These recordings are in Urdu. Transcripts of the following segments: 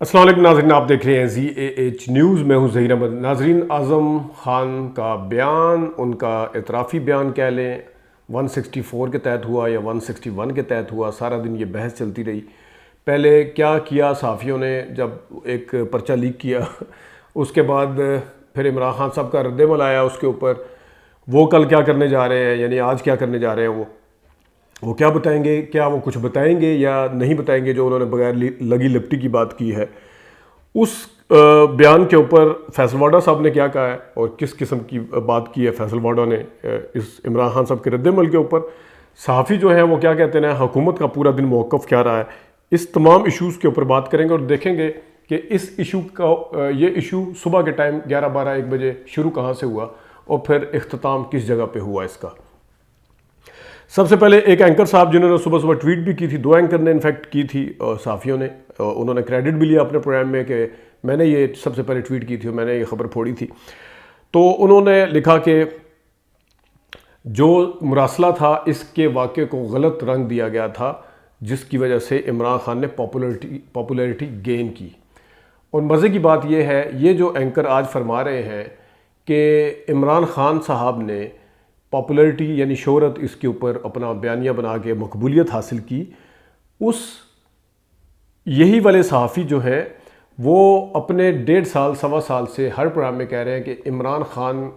السلام علیکم ناظرین، آپ دیکھ رہے ہیں ZAH نیوز۔ میں ہوں ظہیر احمد۔ ناظرین، اعظم خان کا بیان، ان کا اعترافی بیان کہہ لیں، 164 کے تحت ہوا یا 161 کے تحت ہوا، سارا دن یہ بحث چلتی رہی۔ پہلے کیا کیا صحافیوں نے جب ایک پرچہ لیک کیا، اس کے بعد پھر عمران خان صاحب کا رد عمل آیا اس کے اوپر، وہ کل کیا کرنے جا رہے ہیں، یعنی آج کیا کرنے جا رہے ہیں، وہ کیا بتائیں گے، کیا وہ کچھ بتائیں گے یا نہیں بتائیں گے جو انہوں نے بغیر لگی لپٹی کی بات کی ہے۔ اس بیان کے اوپر فیصل وارڈا صاحب نے کیا کہا ہے اور کس قسم کی بات کی ہے فیصل وارڈا نے اس عمران خان صاحب کے رد عمل کے اوپر۔ صحافی جو ہیں وہ کیا کہتے ہیں، حکومت کا پورا دن موقف کیا رہا ہے، اس تمام ایشوز کے اوپر بات کریں گے اور دیکھیں گے کہ اس ایشو کا یہ ایشو صبح کے ٹائم 11-12-1 بجے شروع کہاں سے ہوا اور پھر اختتام کس جگہ پہ ہوا اس کا۔ سب سے پہلے ایک اینکر صاحب جنہوں نے صبح ٹویٹ بھی کی تھی، 2 اینکر نے انفیکٹ کی تھی صحافیوں نے، انہوں نے کریڈٹ بھی لیا اپنے پروگرام میں کہ میں نے یہ سب سے پہلے ٹویٹ کی تھی اور میں نے یہ خبر پھوڑی تھی۔ تو انہوں نے لکھا کہ جو مراسلہ تھا اس کے واقعے کو غلط رنگ دیا گیا تھا، جس کی وجہ سے عمران خان نے پاپولیرٹی گین کی۔ اور مزے کی بات یہ ہے، یہ جو اینکر آج فرما رہے ہیں کہ عمران خان صاحب نے پاپولیرٹی یعنی شہرت اس کے اوپر اپنا بیانیہ بنا کے مقبولیت حاصل کی، یہی والے صحافی جو ہیں وہ اپنے 1.5 سوا سال سے ہر پروگرام میں کہہ رہے ہیں کہ عمران خان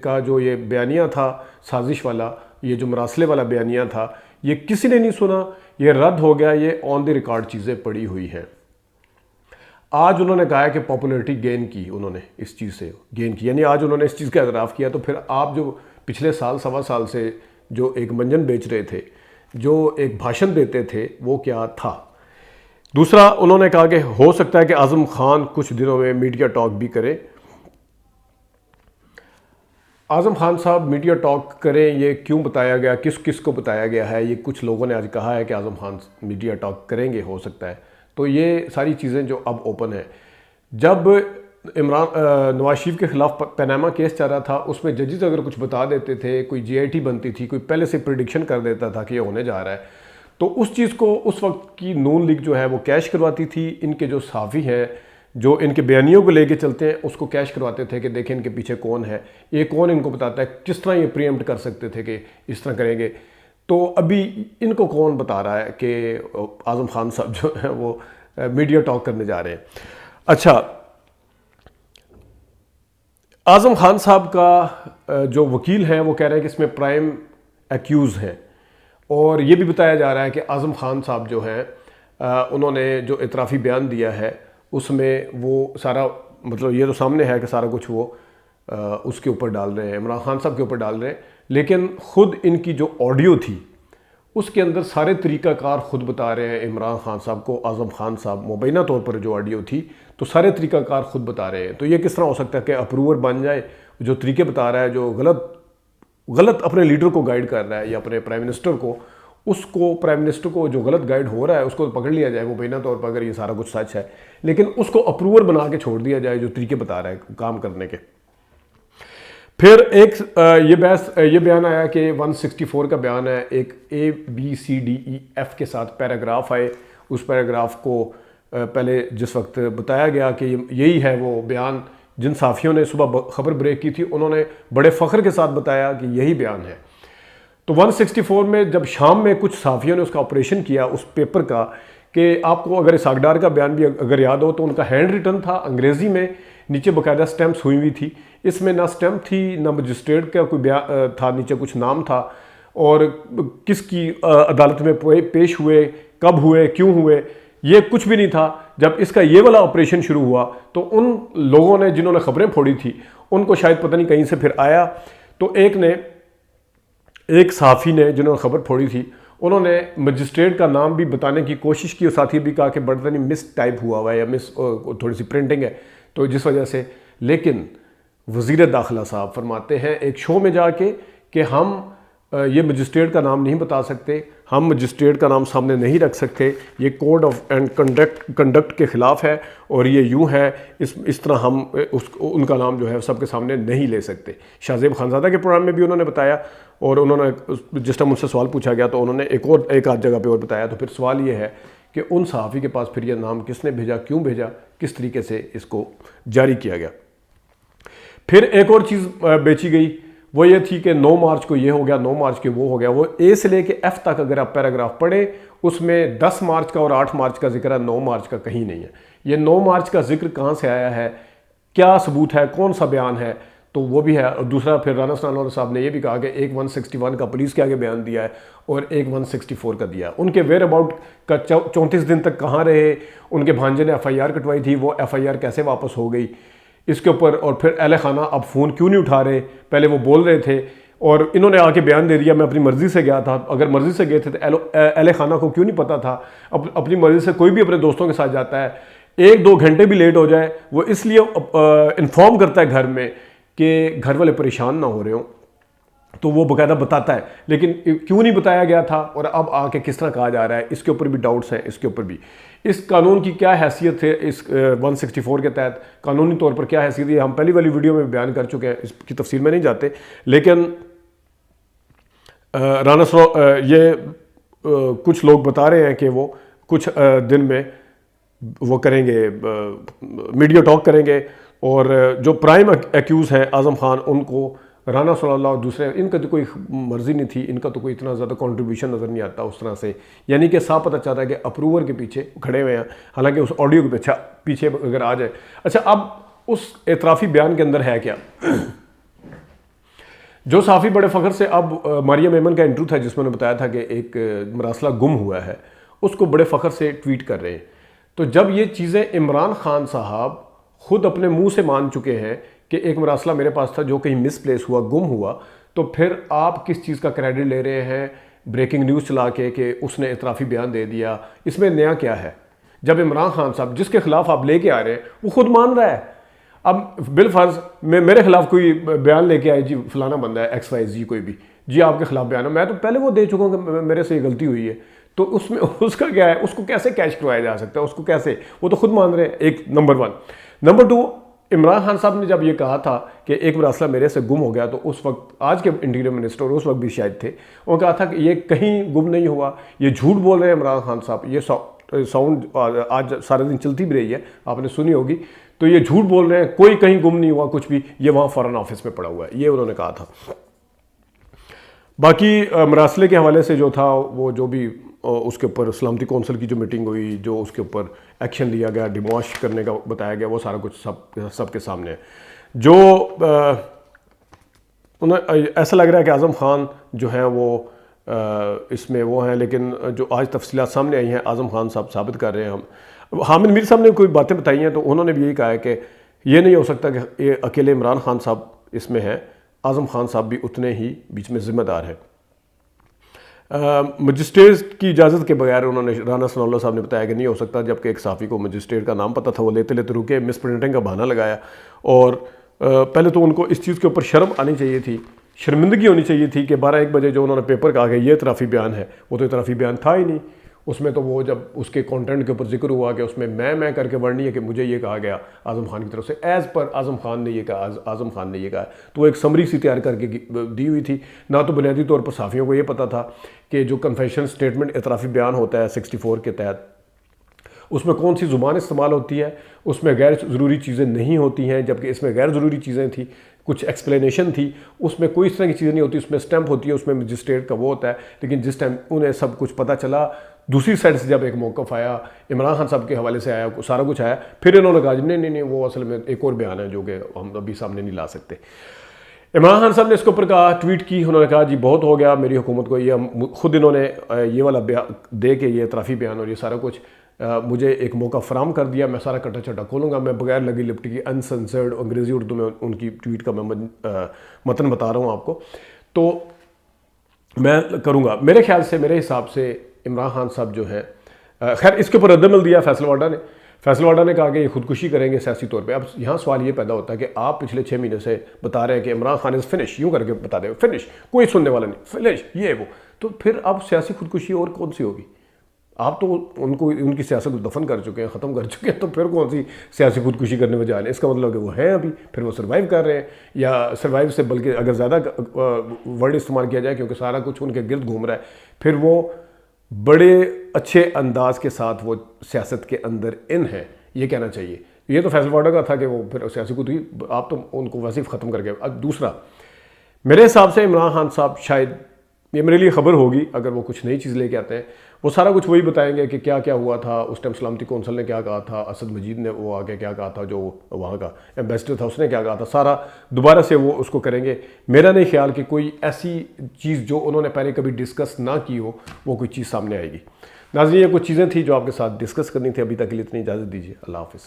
کا جو یہ بیانیہ تھا سازش والا، یہ جو مراسلے والا بیانیہ تھا، یہ کسی نے نہیں سنا، یہ رد ہو گیا، یہ آن دی ریکارڈ چیزیں پڑی ہوئی ہیں۔ آج انہوں نے کہا ہے کہ پاپولیرٹی گین کی، انہوں نے اس چیز سے گین کی، یعنی آج انہوں نے اس چیز کا اعتراف کیا۔ تو پھر آپ جو پچھلے سوا سال سے جو ایک منجن بیچ رہے تھے، جو ایک بھاشن دیتے تھے، وہ کیا تھا؟ دوسرا انہوں نے کہا کہ ہو سکتا ہے کہ اعظم خان کچھ دنوں میں میڈیا ٹاک بھی کرے۔ اعظم خان صاحب میڈیا ٹاک کریں، یہ کیوں بتایا گیا، کس کو بتایا گیا ہے؟ یہ کچھ لوگوں نے آج کہا ہے کہ اعظم خان میڈیا ٹاک کریں گے، ہو سکتا ہے۔ تو یہ ساری چیزیں جو اب اوپن ہیں، جب نواز شریف کے خلاف پیناما کیس چل رہا تھا، اس میں ججز اگر کچھ بتا دیتے تھے، کوئی GIT بنتی تھی، کوئی پہلے سے پریڈکشن کر دیتا تھا کہ یہ ہونے جا رہا ہے، تو اس چیز کو اس وقت کی نون لیگ جو ہے وہ کیش کرواتی تھی۔ ان کے جو صحافی ہیں جو ان کے بیانیوں کو لے کے چلتے ہیں، اس کو کیش کرواتے تھے کہ دیکھیں ان کے پیچھے کون ہے، یہ کون ان کو بتاتا ہے، کس طرح یہ پریمپٹ کر سکتے تھے کہ اس طرح کریں گے۔ تو ابھی ان کو کون بتا رہا ہے کہ اعظم خان صاحب جو ہیں وہ میڈیا ٹاک کرنے جا رہے ہیں؟ اچھا، اعظم خان صاحب کا جو وکیل ہیں وہ کہہ رہے ہیں کہ اس میں پرائم ایکیوز ہیں، اور یہ بھی بتایا جا رہا ہے کہ اعظم خان صاحب جو ہیں انہوں نے جو اعترافی بیان دیا ہے اس میں وہ سارا، مطلب یہ تو سامنے ہے کہ سارا کچھ وہ اس کے اوپر ڈال رہے ہیں، عمران خان صاحب کے اوپر ڈال رہے ہیں، لیکن خود ان کی جو آڈیو تھی اس کے اندر سارے طریقہ کار خود بتا رہے ہیں عمران خان صاحب کو۔ اعظم خان صاحب مبینہ طور پر جو آڈیو تھی تو سارے طریقہ کار خود بتا رہے ہیں۔ تو یہ کس طرح ہو سکتا ہے کہ اپروور بن جائے، جو طریقے بتا رہا ہے، جو غلط اپنے لیڈر کو گائیڈ کر رہا ہے یا اپنے پرائم منسٹر کو جو غلط گائیڈ ہو رہا ہے اس کو پکڑ لیا جائے مبینہ طور پر اگر یہ سارا کچھ سچ ہے، لیکن اس کو اپروور بنا کے چھوڑ دیا جائے جو طریقے بتا رہا ہے کام کرنے کے۔ پھر ایک یہ بیان آیا کہ 164 کا بیان ہے، ایک ABCDEF کے ساتھ پیراگراف آئے، اس پیراگراف کو پہلے جس وقت بتایا گیا کہ یہی ہے وہ بیان، جن صحافیوں نے صبح خبر بریک کی تھی انہوں نے بڑے فخر کے ساتھ بتایا کہ یہی بیان ہے۔ تو 164 میں جب شام میں کچھ صحافیوں نے اس کا آپریشن کیا اس پیپر کا، کہ آپ کو اگر اسحاق ڈار کا بیان بھی اگر یاد ہو تو ان کا ہینڈ ریٹن تھا انگریزی میں، نیچے باقاعدہ سٹیمپس ہوئی ہوئی تھی، اس میں نہ سٹیمپ تھی نہ مجسٹریٹ کا کوئی بیان تھا، نیچے کچھ نام تھا، اور کس کی عدالت میں پیش ہوئے، کب ہوئے، کیوں ہوئے، یہ کچھ بھی نہیں تھا۔ جب اس کا یہ والا آپریشن شروع ہوا تو ان لوگوں نے جنہوں نے خبریں پھوڑی تھی ان کو شاید پتہ نہیں کہیں سے پھر آیا، تو ایک صحافی نے جنہوں نے خبر پھوڑی تھی انہوں نے مجسٹریٹ کا نام بھی بتانے کی کوشش کی، اور ساتھ ہی بھی کہا کہ بڑا نہیں مس ٹائپ ہوا ہوا ہے یا تھوڑی سی پرنٹنگ ہے تو جس وجہ سے، لیکن وزیر داخلہ صاحب فرماتے ہیں ایک شو میں جا کے کہ ہم یہ مجسٹریٹ کا نام نہیں بتا سکتے، ہم مجسٹریٹ کا نام سامنے نہیں رکھ سکتے، یہ کوڈ آف اینڈ کنڈکٹ کے خلاف ہے اور یہ یوں ہے، اس طرح ہم ان کا نام جو ہے سب کے سامنے نہیں لے سکتے۔ شاہ زیب خانزادہ کے پروگرام میں بھی انہوں نے بتایا، اور انہوں نے جس ٹائم ان سے سوال پوچھا گیا تو انہوں نے ایک آدھ جگہ پہ اور بتایا۔ تو پھر سوال یہ ہے کہ ان صحافی کے پاس پھر یہ نام کس نے بھیجا، کیوں بھیجا، کس طریقے سے اس کو جاری کیا گیا۔ پھر ایک اور چیز بیچی گئی، وہ یہ تھی کہ 9 مارچ کو یہ ہو گیا، 9 مارچ کے وہ ہو گیا۔ وہ اے سے لے کے ایف تک اگر آپ پیراگراف پڑھیں اس میں 10 مارچ کا اور 8 مارچ کا ذکر ہے، 9 مارچ کا کہیں نہیں ہے۔ یہ 9 مارچ کا ذکر کہاں سے آیا ہے، کیا ثبوت ہے، کون سا بیان ہے، تو وہ بھی ہے۔ اور دوسرا پھر رانا ثناءاللہ صاحب نے یہ بھی کہا کہ ایک 161 کا پولیس کے آگے بیان دیا ہے اور ایک 164 کا دیا ہے۔ ان کے ویئر اباؤٹ کا 34 دن تک کہاں رہے، ان کے بھانجے نے ایف آئی آر کٹوائی تھی، وہ ایف آئی آر کیسے واپس ہو گئی اس کے اوپر۔ اور پھر اہل خانہ اب فون کیوں نہیں اٹھا رہے، پہلے وہ بول رہے تھے اور انہوں نے آ کے بیان دے دیا میں اپنی مرضی سے گیا تھا۔ اگر مرضی سے گئے تھے تو اہل خانہ کو کیوں نہیں پتا تھا؟ اپنی مرضی سے کوئی بھی اپنے دوستوں کے ساتھ جاتا ہے، 1-2 گھنٹے بھی لیٹ ہو جائے وہ اس لیے انفارم کرتا ہے گھر میں کہ گھر والے پریشان نہ ہو رہے ہوں، تو وہ باقاعدہ بتاتا ہے۔ لیکن کیوں نہیں بتایا گیا تھا اور اب آ کے کس طرح کہا جا رہا ہے، اس کے اوپر بھی ڈاؤٹس ہیں۔ اس کے اوپر بھی اس قانون کی کیا حیثیت ہے، اس 164 کے تحت قانونی طور پر کیا حیثیت ہے، ہم پہلی والی ویڈیو میں بیان کر چکے ہیں، اس کی تفصیل میں نہیں جاتے۔ لیکن یہ کچھ لوگ بتا رہے ہیں کہ وہ کچھ دن میں وہ کریں گے، میڈیا ٹاک کریں گے، اور جو پرائم ایکیوز ہیں اعظم خان، ان کو رانا صلی اللہ اور دوسرے، ان کا تو کوئی مرضی نہیں تھی، ان کا تو کوئی اتنا زیادہ کنٹریبیوشن نظر نہیں آتا اس طرح سے، یعنی کہ صاف پتہ چلتا ہے کہ اپروور کے پیچھے کھڑے ہوئے ہیں، حالانکہ اس آڈیو کے پیچھے اگر آ جائے۔ اچھا، اب اس اعترافی بیان کے اندر ہے کیا؟ جو صحافی بڑے فخر سے اب مریم ایمن کا انٹرویو تھا جس میں نے بتایا تھا کہ ایک مراسلہ گم ہوا ہے، اس کو بڑے فخر سے ٹویٹ کر رہے ہیں۔ تو جب یہ چیزیں عمران خان صاحب خود اپنے منہ سے مان چکے ہیں کہ ایک مراسلہ میرے پاس تھا جو کہیں مس پلیس ہوا، گم ہوا، تو پھر آپ کس چیز کا کریڈٹ لے رہے ہیں بریکنگ نیوز چلا کے کہ اس نے اعترافی بیان دے دیا؟ اس میں نیا کیا ہے؟ جب عمران خان صاحب جس کے خلاف آپ لے کے آ رہے ہیں وہ خود مان رہا ہے۔ اب بالفرض میرے خلاف کوئی بیان لے کے آئے، جی فلانا بندہ ہے ایکس وائی زی کوئی بھی، جی آپ کے خلاف بیان ہے، میں تو پہلے وہ دے چکا ہوں کہ میرے سے یہ غلطی ہوئی ہے، تو اس میں اس کا کیا ہے؟ اس کو کیسے کیچ کروایا جا سکتا ہے؟ اس کو کیسے؟ وہ تو خود مان رہے ہیں، ایک نمبر 1۔ نمبر 2، عمران خان صاحب نے جب یہ کہا تھا کہ ایک مراسلہ میرے سے گم ہو گیا، تو اس وقت آج کے انٹیریئر منسٹر اس وقت بھی شاید تھے، انہوں نے کہا تھا کہ یہ کہیں گم نہیں ہوا، یہ جھوٹ بول رہے ہیں عمران خان صاحب۔ یہ ساؤنڈ آج سارے دن چلتی بھی رہی ہے، آپ نے سنی ہوگی، تو یہ جھوٹ بول رہے ہیں، کوئی کہیں گم نہیں ہوا کچھ بھی، یہ وہاں فارن آفس میں پڑا ہوا ہے، یہ انہوں نے کہا تھا۔ باقی مراسلے کے حوالے سے جو تھا، وہ جو بھی اس کے اوپر سلامتی کونسل کی جو میٹنگ ہوئی، جو اس کے اوپر ایکشن لیا گیا، ڈیموش کرنے کا بتایا گیا، وہ سارا کچھ سب کے سامنے ہے۔ جو ایسا لگ رہا ہے کہ اعظم خان جو ہیں وہ اس میں وہ ہیں، لیکن جو آج تفصیلات سامنے آئی ہیں اعظم خان صاحب ثابت کر رہے ہیں۔ ہم حامد میر صاحب نے کوئی باتیں بتائی ہیں، تو انہوں نے بھی یہی کہا ہے کہ یہ نہیں ہو سکتا کہ یہ اکیلے عمران خان صاحب اس میں ہیں، اعظم خان صاحب بھی اتنے ہی بیچ میں ذمہ دار ہیں۔ مجسٹریٹ کی اجازت کے بغیر انہوں نے، رانا ثناءاللہ صاحب نے بتایا کہ نہیں ہو سکتا، جبکہ ایک صحافی کو مجسٹریٹ کا نام پتہ تھا، وہ لیتے لیتے رکے، مس پرنٹنگ کا بہانہ لگایا، اور پہلے تو ان کو اس چیز کے اوپر شرم آنی چاہیے تھی، شرمندگی ہونی چاہیے تھی کہ 12-1 بجے جو انہوں نے پیپر کہا کہ یہ اعترافی بیان ہے، وہ تو اعترافی بیان تھا ہی نہیں۔ اس میں تو وہ جب اس کے کانٹینٹ کے اوپر ذکر ہوا کہ اس میں کر کے ورڈ نہیں ہے کہ مجھے یہ کہا گیا اعظم خان کی طرف سے، ایز پر اعظم خان نے یہ کہا، اعظم خان نے یہ کہا، تو وہ ایک سمری سی تیار کر کے دی ہوئی تھی۔ نہ تو بنیادی طور پر صحافیوں کو یہ پتہ تھا کہ جو کنفیشن سٹیٹمنٹ اعترافی بیان ہوتا ہے 64 کے تحت، اس میں کون سی زبان استعمال ہوتی ہے، اس میں غیر ضروری چیزیں نہیں ہوتی ہیں، جبکہ اس میں غیر ضروری چیزیں تھیں، کچھ ایکسپلینیشن تھی، اس میں کوئی اس طرح کی چیزیں نہیں ہوتی، اس میں اسٹیمپ ہوتی ہے، اس میں مجسٹریٹ کا وہ ہوتا ہے۔ لیکن جس ٹائم انہیں سب کچھ پتہ چلا، دوسری سائڈ سے جب ایک موقف آیا، عمران خان صاحب کے حوالے سے آیا، سارا کچھ آیا، پھر انہوں نے کہا نہیں وہ اصل میں ایک اور بیان ہے جو کہ ہم ابھی سامنے نہیں لا سکتے۔ عمران خان صاحب نے اس کے اوپر کہا، ٹویٹ کی، انہوں نے کہا جی بہت ہو گیا میری حکومت کو، یہ خود انہوں نے یہ والا دے کے یہ اعترافی بیان اور یہ سارا کچھ مجھے ایک موقع فراہم کر دیا، میں سارا کٹا چٹا کھولوں گا، میں بغیر لگی لپٹی کی انسنسرڈ انگریزی اردو میں ان کی ٹویٹ کا میں متن بتا رہا ہوں آپ کو، تو میں کروں گا۔ میرے خیال سے، میرے حساب سے عمران خان صاحب جو ہے، خیر اس کے اوپر رد عمل دیا فیصل واڈا نے۔ فیصل واڈا نے کہا کہ یہ خودکشی کریں گے سیاسی طور پہ۔ اب یہاں سوال یہ پیدا ہوتا ہے کہ آپ پچھلے 6 مہینے سے بتا رہے ہیں کہ عمران خان از فنش، یوں کر کے بتا دیں فنش، کوئی سننے والا نہیں، فنش یہ وہ، تو پھر اب سیاسی خودکشی اور کون سی ہوگی؟ آپ تو ان کی سیاست کو دفن کر چکے ہیں، ختم کر چکے ہیں، تو پھر کون سی سیاسی خودکشی کرنے میں جا رہے ہیں؟ اس کا مطلب کہ وہ ہیں ابھی، پھر وہ سروائیو کر رہے ہیں، یا سروائیو سے بلکہ اگر زیادہ ورڈ استعمال کیا جائے کیونکہ سارا کچھ ان کے گرد گھوم رہا ہے، پھر وہ بڑے اچھے انداز کے ساتھ وہ سیاست کے اندر ان ہیں، یہ کہنا چاہیے. یہ تو فیصل واڈا کا تھا کہ وہ پھر سیاسی کو تھی، آپ تو ان کو ویسے ہی ختم کر گئے. اب دوسرا میرے حساب سے عمران خان صاحب شاید، یہ میرے لیے خبر ہوگی اگر وہ کچھ نئی چیز لے کے آتے ہیں، وہ سارا کچھ وہی بتائیں گے کہ کیا کیا ہوا تھا اس ٹائم. سلامتی کونسل نے کیا کہا تھا، اسد مجید نے وہ آگے کیا کہا تھا، جو وہاں کا ایمبیسڈر تھا اس نے کیا کہا تھا، سارا دوبارہ سے وہ اس کو کریں گے. میرا نہیں خیال کہ کوئی ایسی چیز جو انہوں نے پہلے کبھی ڈسکس نہ کی ہو وہ کوئی چیز سامنے آئے گی. ناظرین، یہ کچھ چیزیں تھیں جو آپ کے ساتھ ڈسکس کرنی تھی. ابھی تک کے لیے اتنی اجازت دیجیے. اللہ حافظ.